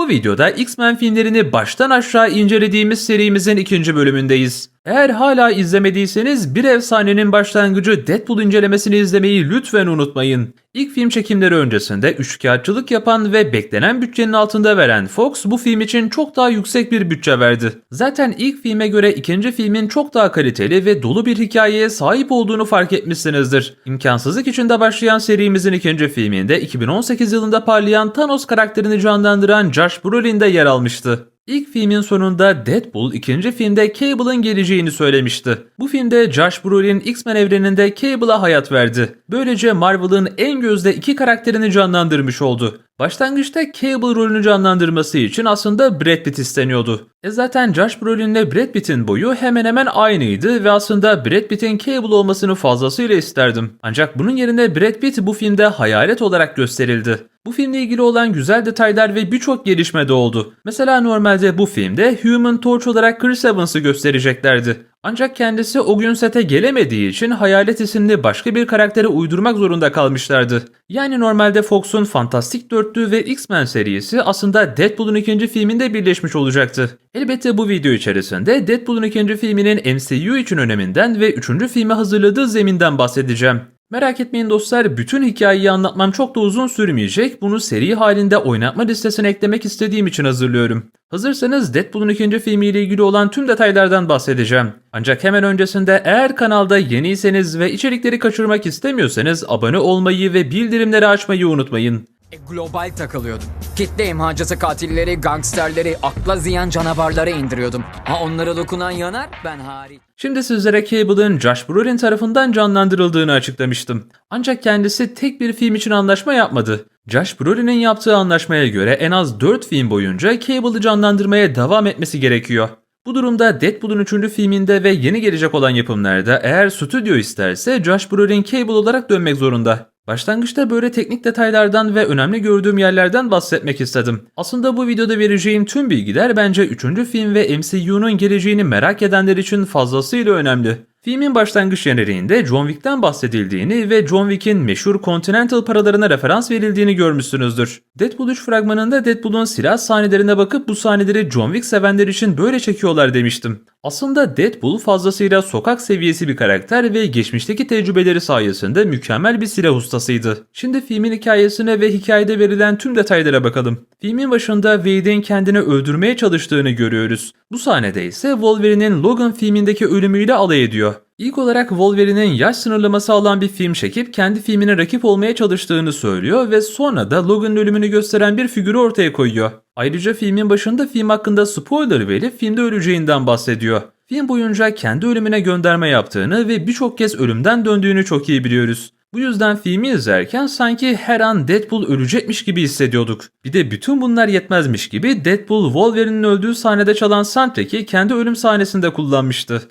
Bu videoda X-Men filmlerini baştan aşağı incelediğimiz serimizin ikinci bölümündeyiz. Eğer hala izlemediyseniz bir efsanenin başlangıcı Deadpool incelemesini izlemeyi lütfen unutmayın. İlk film çekimleri öncesinde üçkağıtçılık yapan ve beklenen bütçenin altında veren Fox bu film için çok daha yüksek bir bütçe verdi. Zaten ilk filme göre ikinci filmin çok daha kaliteli ve dolu bir hikayeye sahip olduğunu fark etmişsinizdir. İmkansızlık içinde başlayan serimizin ikinci filminde 2018 yılında parlayan Thanos karakterini canlandıran Josh Brolin de yer almıştı. İlk filmin sonunda Deadpool ikinci filmde Cable'ın geleceğini söylemişti. Bu filmde Josh Brolin X-Men evreninde Cable'a hayat verdi. Böylece Marvel'ın en gözde iki karakterini canlandırmış oldu. Başlangıçta Cable rolünü canlandırması için aslında Brad Pitt isteniyordu. Zaten Josh Brolin'le Brad Pitt'in boyu hemen hemen aynıydı ve aslında Brad Pitt'in Cable olmasını fazlasıyla isterdim. Ancak bunun yerine Brad Pitt bu filmde hayalet olarak gösterildi. Bu filmle ilgili olan güzel detaylar ve birçok gelişme de oldu. Mesela normalde bu filmde Human Torch olarak Chris Evans'ı göstereceklerdi. Ancak kendisi o gün sete gelemediği için Hayalet isimli başka bir karaktere uydurmak zorunda kalmışlardı. Yani normalde Fox'un Fantastic Dörtlü ve X-Men serisi aslında Deadpool'un ikinci filminde birleşmiş olacaktı. Elbette bu video içerisinde Deadpool'un ikinci filminin MCU için öneminden ve üçüncü filme hazırladığı zeminden bahsedeceğim. Merak etmeyin dostlar, bütün hikayeyi anlatmam çok da uzun sürmeyecek. Bunu seri halinde oynatma listesine eklemek istediğim için hazırlıyorum. Hazırsanız Deadpool'un ikinci filmiyle ilgili olan tüm detaylardan bahsedeceğim. Ancak hemen öncesinde eğer kanalda yeniyseniz ve içerikleri kaçırmak istemiyorsanız abone olmayı ve bildirimleri açmayı unutmayın. Global takılıyordum. Kitle imhacısı katilleri, gangsterleri, akla ziyan canavarları indiriyordum. Ha onlara dokunan yanar, ben hariç. Şimdi sizlere Cable'ın Josh Brolin tarafından canlandırıldığını açıklamıştım. Ancak kendisi tek bir film için anlaşma yapmadı. Josh Brolin'in yaptığı anlaşmaya göre en az 4 film boyunca Cable'ı canlandırmaya devam etmesi gerekiyor. Bu durumda Deadpool'un 3. filminde ve yeni gelecek olan yapımlarda eğer stüdyo isterse Josh Brolin Cable olarak dönmek zorunda. Başlangıçta böyle teknik detaylardan ve önemli gördüğüm yerlerden bahsetmek istedim. Aslında bu videoda vereceğim tüm bilgiler bence 3. film ve MCU'nun geleceğini merak edenler için fazlasıyla önemli. Filmin başlangıç jeneriğinde John Wick'ten bahsedildiğini ve John Wick'in meşhur Continental paralarına referans verildiğini görmüşsünüzdür. Deadpool 3 fragmanında Deadpool'un silah sahnelerine bakıp bu sahneleri John Wick sevenler için böyle çekiyorlar demiştim. Aslında Deadpool fazlasıyla sokak seviyesi bir karakter ve geçmişteki tecrübeleri sayesinde mükemmel bir silah ustasıydı. Şimdi filmin hikayesine ve hikayede verilen tüm detaylara bakalım. Filmin başında Wade'in kendini öldürmeye çalıştığını görüyoruz. Bu sahnede ise Wolverine'in Logan filmindeki ölümüyle alay ediyor. İlk olarak Wolverine'in yaş sınırlaması alan bir film çekip kendi filmine rakip olmaya çalıştığını söylüyor ve sonra da Logan'ın ölümünü gösteren bir figürü ortaya koyuyor. Ayrıca filmin başında film hakkında spoiler verip filmde öleceğinden bahsediyor. Film boyunca kendi ölümüne gönderme yaptığını ve birçok kez ölümden döndüğünü çok iyi biliyoruz. Bu yüzden filmi izlerken sanki her an Deadpool ölecekmiş gibi hissediyorduk. Bir de bütün bunlar yetmezmiş gibi Deadpool Wolverine'in öldüğü sahnede çalan soundtrack'i kendi ölüm sahnesinde kullanmıştı.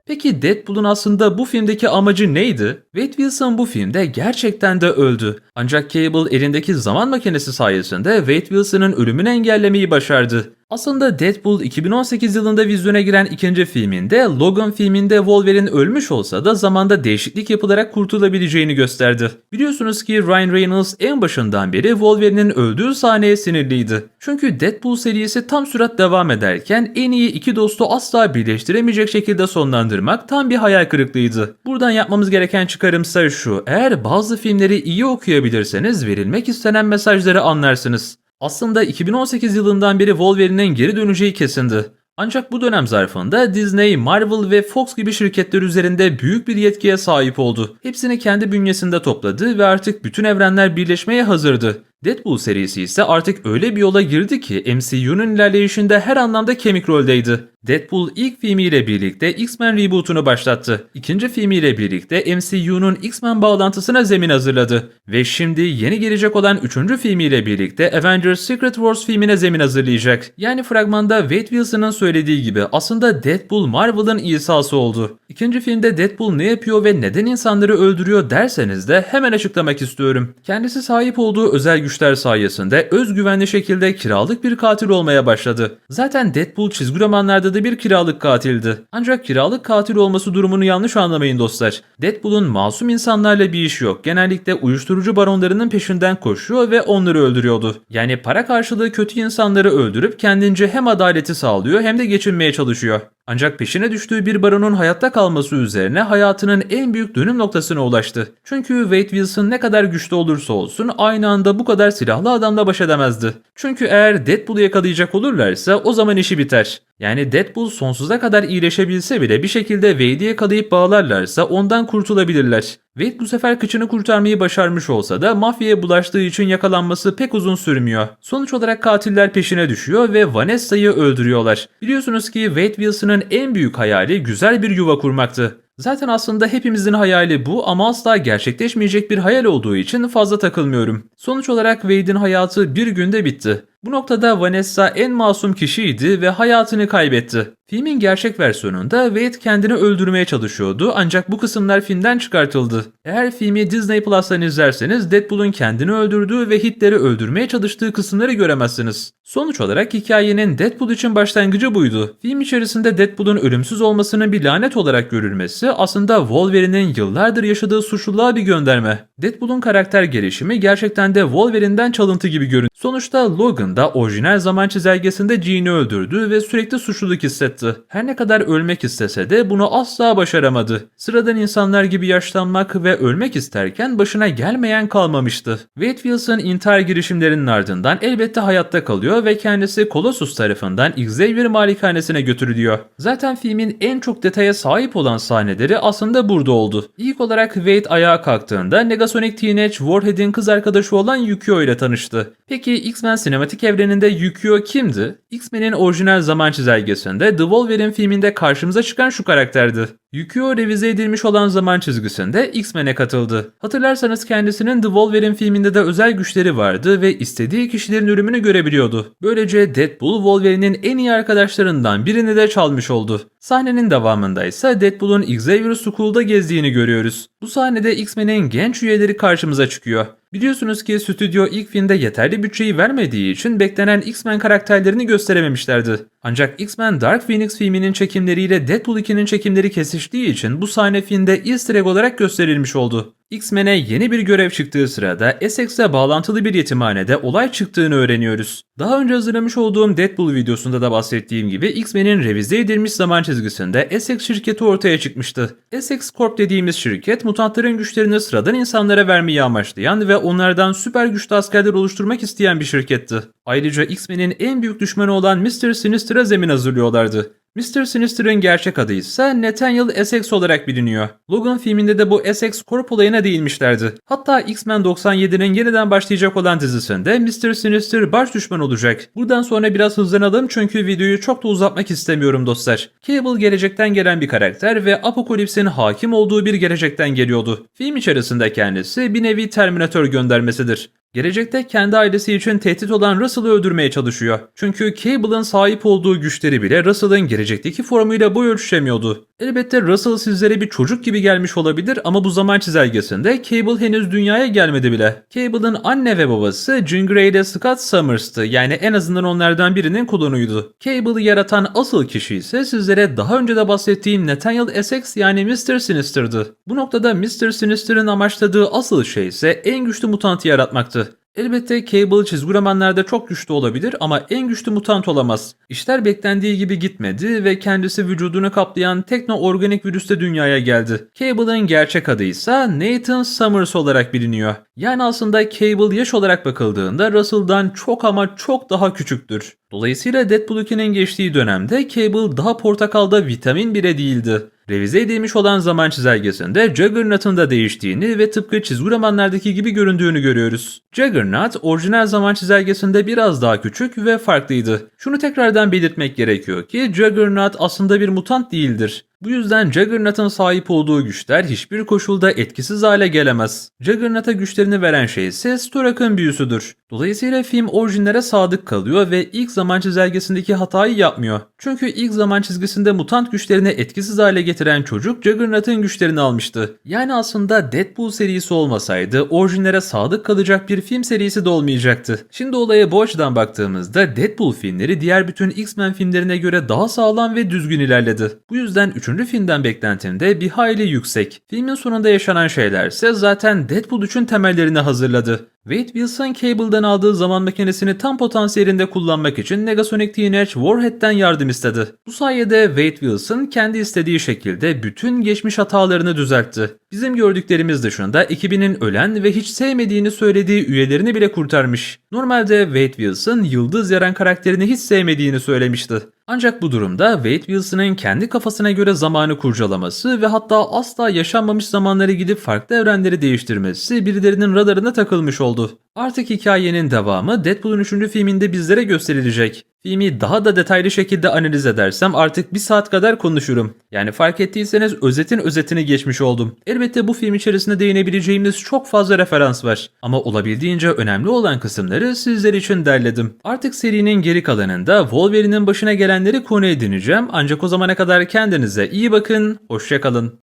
Peki Deadpool'un aslında bu filmdeki amacı neydi? Wade Wilson bu filmde gerçekten de öldü. Ancak Cable elindeki zaman makinesi sayesinde Wade Wilson'ın ölümünü engellemeyi başardı. Aslında Deadpool 2018 yılında vizyona giren ikinci filminde Logan filminde Wolverine ölmüş olsa da zamanda değişiklik yapılarak kurtulabileceğini gösterdi. Biliyorsunuz ki Ryan Reynolds en başından beri Wolverine'in öldüğü sahneye sinirliydi. Çünkü Deadpool serisi tam sürat devam ederken en iyi iki dostu asla birleştiremeyecek şekilde sonlandırmak tam bir hayal kırıklığıydı. Buradan yapmamız gereken çıkarımsa şu: eğer bazı filmleri iyi okuyabilirseniz verilmek istenen mesajları anlarsınız. Aslında 2018 yılından beri Wolverine'in geri döneceği kesindi. Ancak bu dönem zarfında Disney, Marvel ve Fox gibi şirketler üzerinde büyük bir yetkiye sahip oldu. Hepsini kendi bünyesinde topladı ve artık bütün evrenler birleşmeye hazırdı. Deadpool serisi ise artık öyle bir yola girdi ki MCU'nun ilerleyişinde her anlamda kemik roldeydi. Deadpool ilk filmiyle birlikte X-Men reboot'unu başlattı. İkinci filmiyle birlikte MCU'nun X-Men bağlantısına zemin hazırladı. Ve şimdi yeni gelecek olan 3. filmiyle birlikte Avengers Secret Wars filmine zemin hazırlayacak. Yani fragmanda Wade Wilson'ın söylediği gibi aslında Deadpool Marvel'ın İsa'sı oldu. İkinci filmde Deadpool ne yapıyor ve neden insanları öldürüyor derseniz de hemen açıklamak istiyorum. Kendisi sahip olduğu özel güçler güçler sayesinde özgüvenli şekilde kiralık bir katil olmaya başladı. Zaten Deadpool çizgi romanlarda da bir kiralık katildi. Ancak kiralık katil olması durumunu yanlış anlamayın dostlar. Deadpool'un masum insanlarla bir işi yok. Genellikle uyuşturucu baronlarının peşinden koşuyor ve onları öldürüyordu. Yani para karşılığı kötü insanları öldürüp kendince hem adaleti sağlıyor hem de geçinmeye çalışıyor. Ancak peşine düştüğü bir baronun hayatta kalması üzerine hayatının en büyük dönüm noktasına ulaştı. Çünkü Wade Wilson ne kadar güçlü olursa olsun aynı anda bu kadar silahlı adamla baş edemezdi. Çünkü eğer Deadpool'u yakalayacak olurlarsa o zaman işi biter. Yani Deadpool sonsuza kadar iyileşebilse bile bir şekilde Wade'i yakalayıp bağlarlarsa ondan kurtulabilirler. Wade bu sefer kıçını kurtarmayı başarmış olsa da mafyaya bulaştığı için yakalanması pek uzun sürmüyor. Sonuç olarak katiller peşine düşüyor ve Vanessa'yı öldürüyorlar. Biliyorsunuz ki Wade Wilson'ın en büyük hayali güzel bir yuva kurmaktı. Zaten aslında hepimizin hayali bu ama asla gerçekleşmeyecek bir hayal olduğu için fazla takılmıyorum. Sonuç olarak Wade'in hayatı bir günde bitti. Bu noktada Vanessa en masum kişiydi ve hayatını kaybetti. Filmin gerçek versiyonunda Wade kendini öldürmeye çalışıyordu ancak bu kısımlar filmden çıkartıldı. Eğer filmi Disney Plus'tan izlerseniz Deadpool'un kendini öldürdüğü ve Hitler'i öldürmeye çalıştığı kısımları göremezsiniz. Sonuç olarak hikayenin Deadpool için başlangıcı buydu. Film içerisinde Deadpool'un ölümsüz olmasının bir lanet olarak görülmesi aslında Wolverine'in yıllardır yaşadığı suçluluğa bir gönderme. Deadpool'un karakter gelişimi gerçekten de Wolverine'den çalıntı gibi görünüyor. Sonuçta Logan da orijinal zaman çizelgesinde Jean'i öldürdü ve sürekli suçluluk hissetti. Her ne kadar ölmek istese de bunu asla başaramadı. Sıradan insanlar gibi yaşlanmak ve ölmek isterken başına gelmeyen kalmamıştı. Wade Wilson intihar girişimlerinin ardından elbette hayatta kalıyor ve kendisi Colossus tarafından Xavier malikanesine götürülüyor. Zaten filmin en çok detaya sahip olan sahneleri aslında burada oldu. İlk olarak Wade ayağa kalktığında Negasonic Teenage Warhead'in kız arkadaşı olan Yukio ile tanıştı. Peki X-Men sinematik evreninde Yukio kimdi? X-Men'in orijinal zaman çizelgesinde The Wolverine filminde karşımıza çıkan şu karakterdi. Yukio revize edilmiş olan zaman çizgisinde X-Men'e katıldı. Hatırlarsanız kendisinin The Wolverine filminde de özel güçleri vardı ve istediği kişilerin ölümünü görebiliyordu. Böylece Deadpool Wolverine'in en iyi arkadaşlarından birini de çalmış oldu. Sahnenin devamında ise Deadpool'un Xavier School'da gezdiğini görüyoruz. Bu sahnede X-Men'in genç üyeleri karşımıza çıkıyor. Biliyorsunuz ki stüdyo ilk filmde yeterli bütçeyi vermediği için beklenen X-Men karakterlerini gösterememişlerdi. Ancak X-Men Dark Phoenix filminin çekimleriyle Deadpool 2'nin çekimleri kesiştiği için bu sahne filmde Easter egg olarak gösterilmiş oldu. X-Men'e yeni bir görev çıktığı sırada Essex'e bağlantılı bir yetimhanede olay çıktığını öğreniyoruz. Daha önce hazırlamış olduğum Deadpool videosunda da bahsettiğim gibi X-Men'in revize edilmiş zaman çizgisinde Essex şirketi ortaya çıkmıştı. Essex Corp dediğimiz şirket mutantların güçlerini sıradan insanlara vermeyi amaçlayan ve onlardan süper güçlü askerler oluşturmak isteyen bir şirketti. Ayrıca X-Men'in en büyük düşmanı olan Mr. Sinister'a zemin hazırlıyorlardı. Mr. Sinister'ın gerçek adı ise Nathaniel Essex olarak biliniyor. Logan filminde de bu Essex Corp olayına değinmişlerdi. Hatta X-Men 97'nin yeniden başlayacak olan dizisinde Mr. Sinister baş düşman olacak. Buradan sonra biraz hızlanalım çünkü videoyu çok da uzatmak istemiyorum dostlar. Cable gelecekten gelen bir karakter ve Apocalypse'in hakim olduğu bir gelecekten geliyordu. Film içerisinde kendisi bir nevi Terminator göndermesidir. Gelecekte kendi ailesi için tehdit olan Russell'ı öldürmeye çalışıyor. Çünkü Cable'ın sahip olduğu güçleri bile Russell'ın gelecekteki formuyla boy ölçüşemiyordu. Elbette Russell sizlere bir çocuk gibi gelmiş olabilir ama bu zaman çizelgesinde Cable henüz dünyaya gelmedi bile. Cable'ın anne ve babası Jean Grey ile Scott Summers'tı, yani en azından onlardan birinin klonuydu. Cable'ı yaratan asıl kişi ise sizlere daha önce de bahsettiğim Nathaniel Essex yani Mr. Sinister'dı. Bu noktada Mr. Sinister'ın amaçladığı asıl şey ise en güçlü mutantı yaratmaktı. Elbette Cable çizgi romanlarda çok güçlü olabilir ama en güçlü mutant olamaz. İşler beklendiği gibi gitmedi ve kendisi vücudunu kaplayan tekno-organik virüste dünyaya geldi. Cable'ın gerçek adı ise Nathan Summers olarak biliniyor. Yani aslında Cable yaş olarak bakıldığında Russell'dan çok ama çok daha küçüktür. Dolayısıyla Deadpool 2'nin geçtiği dönemde Cable daha portakalda vitamin bile değildi. Revize edilmiş olan zaman çizelgesinde Juggernaut'un da değiştiğini ve tıpkı çizgi romanlardaki gibi göründüğünü görüyoruz. Juggernaut orijinal zaman çizelgesinde biraz daha küçük ve farklıydı. Şunu tekrardan belirtmek gerekiyor ki Juggernaut aslında bir mutant değildir. Bu yüzden Juggernaut'ın sahip olduğu güçler hiçbir koşulda etkisiz hale gelemez. Juggernaut'a güçlerini veren şey ise Storak'ın büyüsüdür. Dolayısıyla film orijinlere sadık kalıyor ve ilk zaman çizelgesindeki hatayı yapmıyor. Çünkü ilk zaman çizgisinde mutant güçlerini etkisiz hale getiren çocuk Juggernaut'ın güçlerini almıştı. Yani aslında Deadpool serisi olmasaydı orijinlere sadık kalacak bir film serisi de olmayacaktı. Şimdi olaya bu açıdan baktığımızda Deadpool filmleri diğer bütün X-Men filmlerine göre daha sağlam ve düzgün ilerledi. Bu yüzden 3. filmden beklentim de bir hayli yüksek. Filmin sonunda yaşanan şeyler ise zaten Deadpool 3'ün temellerini hazırladı. Wade Wilson Cable'dan aldığı zaman makinesini tam potansiyelinde kullanmak için Negasonic Teenage Warhead'den yardım istedi. Bu sayede Wade Wilson kendi istediği şekilde bütün geçmiş hatalarını düzeltti. Bizim gördüklerimiz dışında ekibinin ölen ve hiç sevmediğini söylediği üyelerini bile kurtarmış. Normalde Wade Wilson Yıldız Yaran karakterini hiç sevmediğini söylemişti. Ancak bu durumda Wade Wilson'ın kendi kafasına göre zamanı kurcalaması ve hatta asla yaşanmamış zamanları gidip farklı evrenleri değiştirmesi birilerinin radarına takılmış oldu. Artık hikayenin devamı Deadpool'un 3. filminde bizlere gösterilecek. Filmi daha da detaylı şekilde analiz edersem artık 1 saat kadar konuşurum. Yani fark ettiyseniz özetin özetini geçmiş oldum. Elbette bu film içerisinde değinebileceğimiz çok fazla referans var. Ama olabildiğince önemli olan kısımları sizler için derledim. Artık serinin geri kalanında Wolverine'in başına gelenleri konu edineceğim. Ancak o zamana kadar kendinize iyi bakın, hoşça kalın.